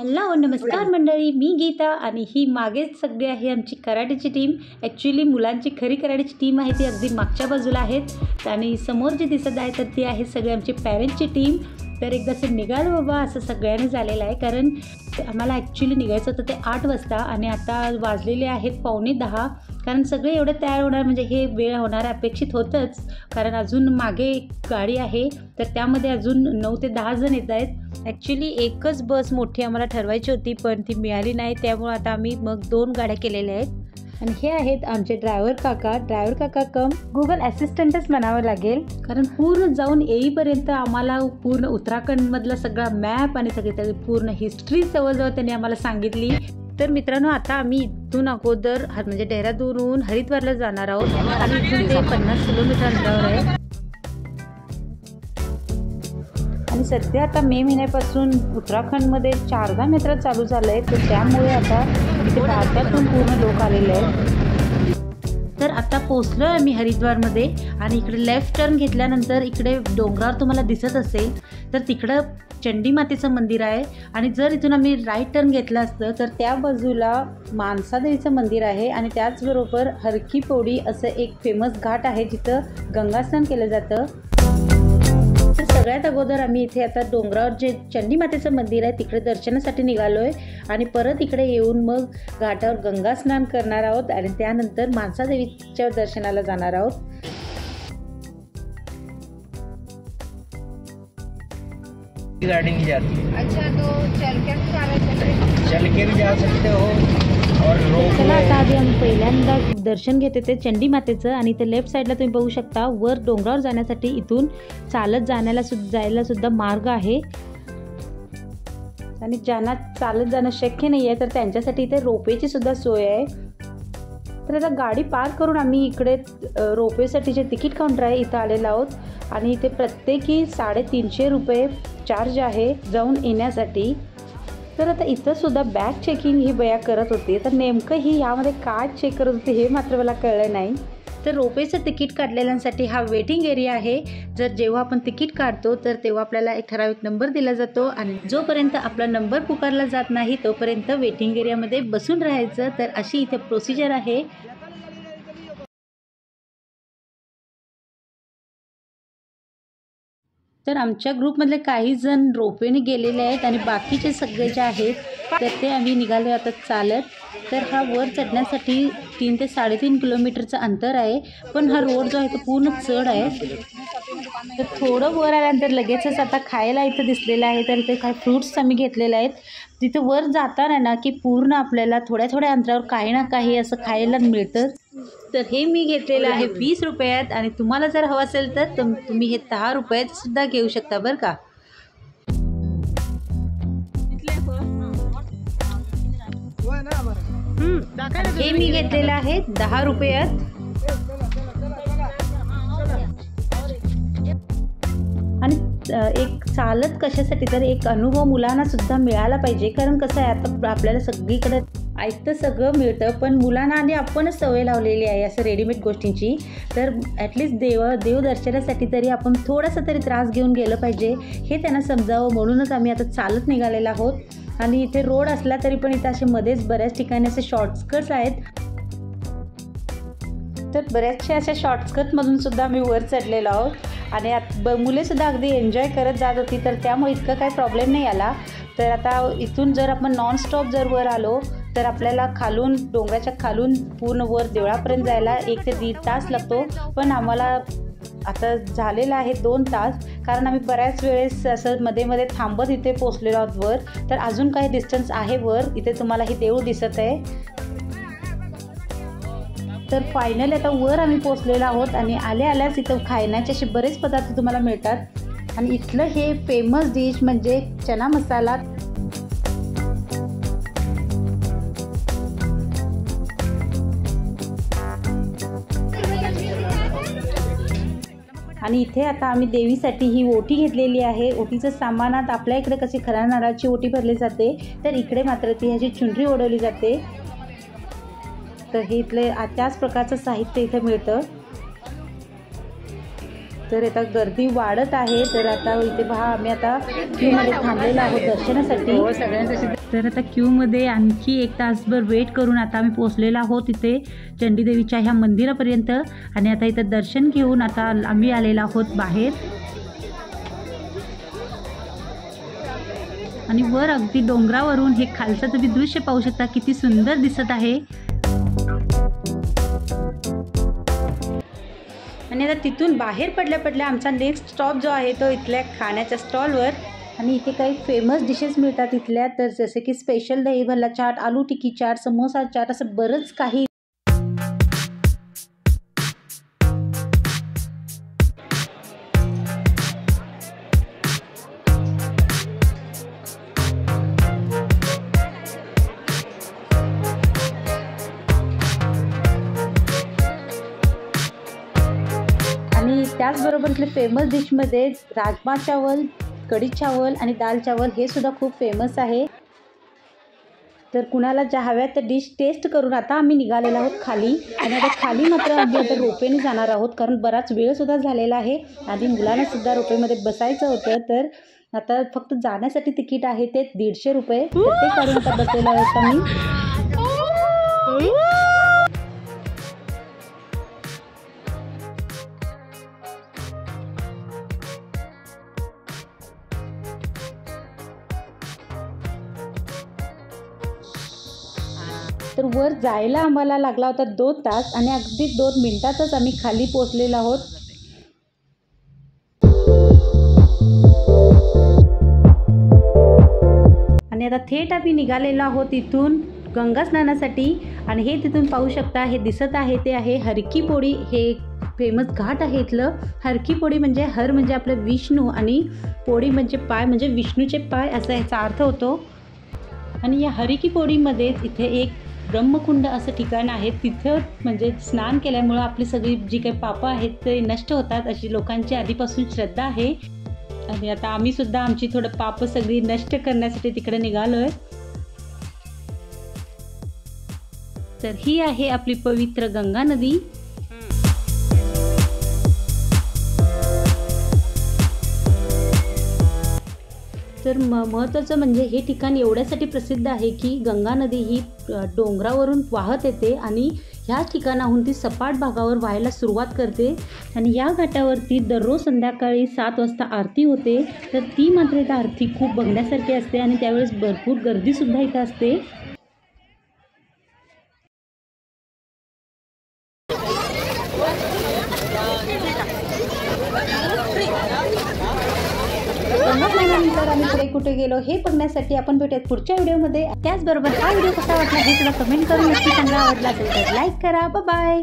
Hello नमस्कार मंडळी, मी गीता आणि ही मागेच सगळी आहे आमची कराटेची टीम। ॲक्च्युली मुलांची खरी कराटेची टीम आहे ती अगदी मागच्या बाजूला आहेत आणि समोर जी दिसत आहे तर ती आहे सगळी आमची पॅरेंट्सची टीम। तर एकदाच निघालो बाबा असं सगळ्यांनी झालेलं आहे, कारण आम्हाला ॲक्च्युली निघायचं होतं ते 8 वाजता आणि आता वाजलेले आहेत 9:45। कारण सगळे एवढे तयार होणार म्हणजे हे वेळ होणार अपेक्षित होतंच, कारण अजून मागे एक गाडी आहे तर त्यामध्ये अजून 9 ते 10 जण येत आहेत। ॲक्च्युली एकच बस मोठी आम्हाला ठरवायची होती पण ती मिळाली नाही, त्यामुळे आता आम्ही मग 2 गाड्या केलेल्या आहेत। आणि हे आहेत आमचे ड्रायव्हर काका कम गुगल असिस्टंटच म्हणावं लागेल, कारण पूर्ण जाऊन येईपर्यंत आम्हाला पूर्ण उत्तराखंडमधला सगळा मॅप आणि सगळी पूर्ण हिस्ट्री जवळजवळ त्यांनी आम्हाला सांगितली। तर मित्रांनो, आता आम्ही इथून अगोदर म्हणजे डेहराडूनहून हरिद्वारला जाणार आहोत आणि इथून ते 50 किलोमीटर अंतरावर आहे। आणि सध्या आता मे महिन्यापासून उत्तराखंडमध्ये चारधाम यात्रा चालू झालं आहे, तर त्यामुळे आता इथे भारतातून पूर्ण लोक आलेले आहेत। तर आता पोचलो आहे आम्ही हरिद्वारमध्ये आणि इकडे लेफ्ट टर्न घेतल्यानंतर इकडे डोंगरावर तुम्हाला दिसत असेल तर तिकडं चंडी मातेचं मंदिर आहे आणि जर इथून आम्ही राईट टर्न घेतला असतं तर त्या बाजूला मानसादेवीचं मंदिर आहे आणि त्याचबरोबर हरकी पौडी असं एक फेमस घाट आहे जिथं गंगास्नान केलं जातं। तर सगळ्यात अगोदर आम्ही इथे आता डोंगरावर जे चंडी मातेचं मंदिर आहे तिकडे दर्शनासाठी निघालो आहे आणि परत इकडे येऊन मग घाटावर गंगास्नान करणार आहोत आणि त्यानंतर मानसादेवीच्या दर्शनाला जाणार आहोत। गाड़ी नहीं जाती है। अच्छा, तो चल के भी जा सकते हो और रोप चला आता आधी आम्ही पहिल्यांदा दर्शन घेते ते चंडी मातेचं आणि इथे लेफ्ट साईडला तुम्ही बघू शकता वर डोंगरावर जाण्यासाठी इथून चालत जायला सुद्धा मार्ग आहे आणि ज्यांना चालत जाणं शक्य नाही आहे तर त्यांच्यासाठी इथे रोपवेची सुद्धा सोय आहे। तर आता गाडी पार्क करून आम्ही इकडे रोपवेसाठी जे तिकीट काउंटर आहे इथं आलेलो आहोत आणि इथे प्रत्येकी 350 रुपये चार्ज आहे जाऊन येण्यासाठी। तर आता इथं सुद्धा बॅग चेकिंग ही बया करत होती, तर नेमकं ही यामध्ये काय चेक करत होती हे मात्र मला कळलं नाही। तर रोपवेचं तिकीट काढलेल्यांसाठी हा वेटिंग एरिया आहे। जेव्हा आपण तिकीट काढतो तर तेव्हा आपल्याला एक ठराविक नंबर दिला जातो आणि जोपर्यंत आपला नंबर पुकारला जात नाही तोपर्यंत वेटिंग एरियामध्ये बसून राहायचं। तर अशी इथे प्रोसिजर आहे। तर आमच्या ग्रुपमधले काही जण रोपवेने गेलेले आहेत आणि बाकीचे सगळे जे आहेत तर ते आम्ही निघालो आता चालत। तर हा वर चढण्यासाठी 3 ते 3.5 किलोमीटरचं अंतर आहे, पण हा रोड जो आहे तो पूर्ण चढ आहे। तर थोडं वर आल्यानंतर लगेचच आता खायला इथं दिसलेलं आहे, तर इथे काही फ्रूट्स आम्ही घेतलेले आहेत। तिथं वर जाताना ना की पूर्ण आपल्याला थोड्या अंतरावर काही ना काही असं खायला मिळतं। तर हे मी घेतलेलं आहे 20 रुपयात आणि तुम्हाला जर हवं असेल तर तुम्ही हे 10 रुपयात सुद्धा घेऊ शकता बरं का। हे मी घेतलेलं आहे 10 रुपयात आणि एक चालत कशासाठी तर एक अनुभव मुलांना सुद्धा मिळाला पाहिजे, कारण कसं आहे आता आपल्याला सगळीकडे ऐकतं सगळं मिळतं पण मुलांना आणि आपणच सवय लावलेली आहे असं रेडीमेड गोष्टींची। तर ॲटलिस्ट देवदर्शनासाठी तरी आपण थोडासा तरी त्रास घेऊन गेलं पाहिजे हे त्यांना समजावं, म्हणूनच आम्ही आता चालत निघालेलो आहोत। आणि इथे रोड असला तरी पण इथं असे मध्येच बऱ्याच ठिकाणी असे शॉर्टकट्स आहेत, तर बऱ्याचशा अशा शॉर्टकटमधून सुद्धा आम्ही वर चढलेलो आहोत आणि मुलेसुद्धा अगदी एन्जॉय करत जात होती, तर त्यामुळे इतकं काही प्रॉब्लेम नाही आला। तर आता इथून जर आपण नॉनस्टॉप जर वर आलो तर आपल्याला खालून डोंगराच्या खालून पूर्ण वर देवळापर्यंत जायला 1 ते 1.5 तास लागतो, पण आम्हाला आता झालेला आहे 2 तास, कारण आम्ही बऱ्याच वेळेस असं मध्ये थांबत इथे पोचलेलो आहोत वर। तर अजून काही डिस्टन्स आहे वर, इथे तुम्हाला हे देऊळ दिसत आहे। तर फायनली आता वर आम्ही पोचलेलो आहोत आणि आल्याच इथं खाण्याचे असे बरेच पदार्थ तुम्हाला मिळतात आणि इथलं हे फेमस डिश म्हणजे चना मसाला। आणि इथे आता आम्ही देवीसाठी ही ओटी घेतलेली आहे। ओटीचं सामानात आपल्या इकडे कशी खऱ्या नारळाची ओटी भरली जाते तर इकडे मात्र ती ह्याची चुनरी ओढवली जाते। तर हे इथले त्याच प्रकारचं साहित्य इथे मिळतं। तर आता गर्दी वाढत आहे. तर आता इथे पहा आम्ही आता क्यूमध्ये थांबलेलो आहोत दर्शनासाठी. तर आता क्यूमध्ये आणखी 1 तासभर वेट करून आता आम्ही पोहोचलेलो आहोत इथे चंडीदेवीच्या ह्या मंदिरापर्यंत. आणि आता इथं दर्शन घेऊन आता आम्ही आलेलो आहोत बाहेर. आणि वर अगदी डोंगरावरून हे खालचं तुम्ही दृश्य पाहू शकता, किती सुंदर दिसत आहे. आणि आता तिथून बाहेर पडल्या आमचा नेक्स्ट स्टॉप जो आहे तो इथल्या खाण्याच्या स्टॉलवर. आणि इथे काही फेमस डिशेस मिळतात इथल्या, तर जसे की स्पेशल दही भल्ला चाट, आलू टिक्की चाट, समोसा चाट, असं बरंच काही. आणि त्याचबरोबर इथले फेमस डिशमध्ये राजमा चावल, कढी चावल आणि दाल चावल हे सुद्धा खूप फेमस आहे. तर कुणाला ज्या हव्यात त्या डिश टेस्ट करून आता आम्ही निघालेलो आहोत खाली. आणि आता खाली मात्र आम्ही आता रोपेने जाणार आहोत, कारण बराच वेळसुद्धा झालेला आहे आणि मुलांनासुद्धा रोपेमध्ये बसायचं होतं. तर आता फक्त जाण्यासाठी तिकीट आहे ते 150 रुपये, तर ते काढून आता बसलेलो आहोत आम्ही. तर वर जायला आम्हाला लागला होता 2 तास आणि अगदी 2 मिनिटातच आम्ही खाली पोहोचलेलो आहोत. आणि आता थेट आम्ही निघालेलो आहोत इथून गंगा स्नानासाठी. आणि हे तिथून पाहू शकता, हे दिसत आहे ते आहे हरकी पोळी. हे फेमस घाट आहे इथलं. हरकी पोळी म्हणजे हर म्हणजे आपलं विष्णू आणि पोळी म्हणजे पाय, म्हणजे विष्णूचे पाय असा याचा अर्थ होतो. आणि या हरकी पोळीमध्ये इथे एक ब्रह्मकुंड असं ठिकाण आहे. तिथं म्हणजे स्नान केल्यामुळं आपली सगळी जी काही पापं आहेत ते नष्ट होतात, अशी लोकांची आधीपासून श्रद्धा आहे. आणि आता आम्ही सुद्धा आमची थोडं पापं सगळी नष्ट करण्यासाठी तिकडे निघालो आहे. तर ही आहे आपली पवित्र गंगा नदी. तर महत्त्वाचं म्हणजे हे ठिकाण एवढ्यासाठी प्रसिद्ध आहे की गंगा नदी ही डोंगरावरून वाहत येते आणि ह्याच ठिकाणाहून ती सपाट भागावर वाहायला सुरुवात करते. आणि या घाटावरती दररोज संध्याकाळी 7 वाजता आरती होते. तर ती मात्र इथं आरती खूप बघण्यासारखी असते आणि त्यावेळेस भरपूर गर्दीसुद्धा इथं असते. नंतर आम्ही पुढे कुठे गेलो हे बघण्यासाठी आपण भेटूयात पुढच्या व्हिडिओमध्ये. त्याचबरोबर हा व्हिडिओ कसा वाटला हे तुला कमेंट करून नक्की सांगा. आवडला असेल तर लाईक करा. बाय.